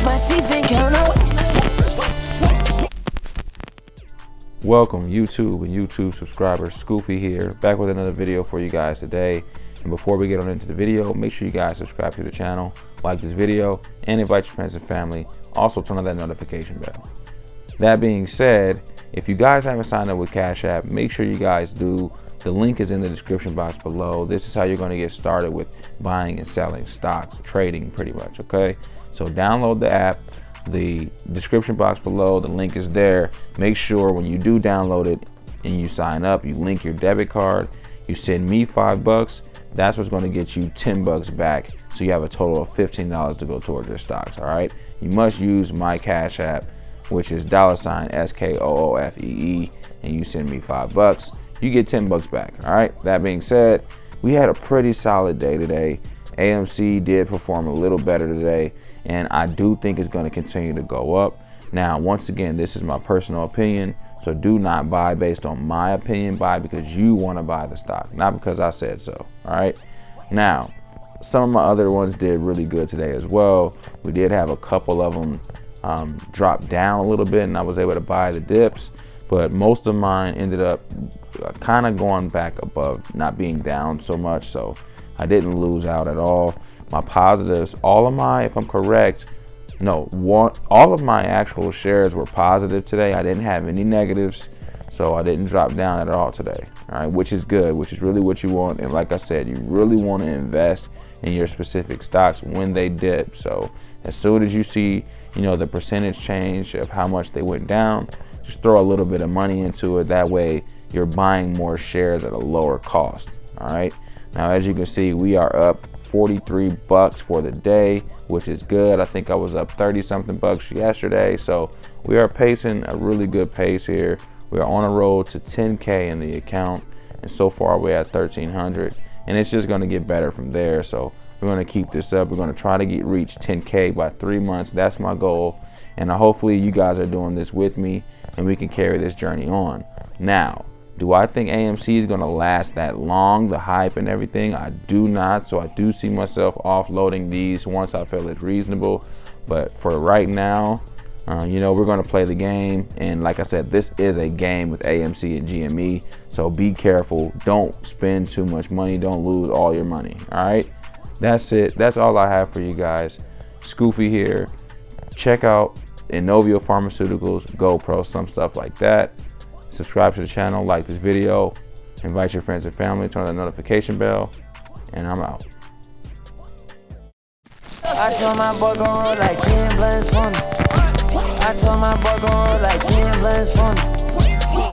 brush my teeth and count out. Welcome YouTube and YouTube subscribers, SKOOFEE here, back with another video for you guys today. And before we get on into the video, make sure you guys subscribe to the channel, like this video, and invite your friends and family. Also turn on that notification bell. That being said, if you guys haven't signed up with CashApp, make sure you guys do. The link is in the description box below. This is how you're going to get started with buying and selling stocks, trading pretty much, okay? So download the app. The description box below, the link is there. Make sure when you do download it and you sign up, you link your debit card, you send me $5. That's what's going to get you $10 back, so you have a total of $15 to go towards your stocks. All right, you must use my Cash App, which is $SKOOFEE, and you send me $5, you get $10 back. All right, that being said, we had a pretty solid day today. AMC did perform a little better today, and I do think it's going to continue to go up. Now, once again, this is my personal opinion, so do not buy based on my opinion. Buy because you want to buy the stock, not because I said so. All right. Now, some of my other ones did really good today as well. We did have a couple of them drop down a little bit, and I was able to buy the dips, but most of mine ended up kind of going back above, not being down so much, so I didn't lose out at all. My positives, all of my, if I'm correct, all of my actual shares were positive today. I didn't have any negatives, so I didn't drop down at all today. All right, which is good, which is really what you want. And like I said, you really want to invest in your specific stocks when they dip. So as soon as you see, the percentage change of how much they went down, just throw a little bit of money into it. That way you're buying more shares at a lower cost. All right. Now, as you can see, we are up $43 for the day, which is good. I think I was up 30 something bucks yesterday. So we are pacing a really good pace here. We are on a road to 10K in the account, and so far we're at 1,300, and it's just going to get better from there. So we're going to keep this up. We're going to try to reach 10K by 3 months. That's my goal, and hopefully you guys are doing this with me, and we can carry this journey on. Now, do I think AMC is going to last that long, the hype and everything? I do not. So I do see myself offloading these once I feel it's reasonable. But for right now, we're going to play the game. And like I said, this is a game with AMC and GME. So be careful. Don't spend too much money. Don't lose all your money. All right. That's it. That's all I have for you guys. SKOOFEE here. Check out Inovio Pharmaceuticals, GoPro, some stuff like that. Subscribe to the channel, like this video, invite your friends and family, turn on the notification bell, and I'm out. I told my boy gon' roll like 10 blunts for me. I told my boy gon' roll like 10 blunts for me.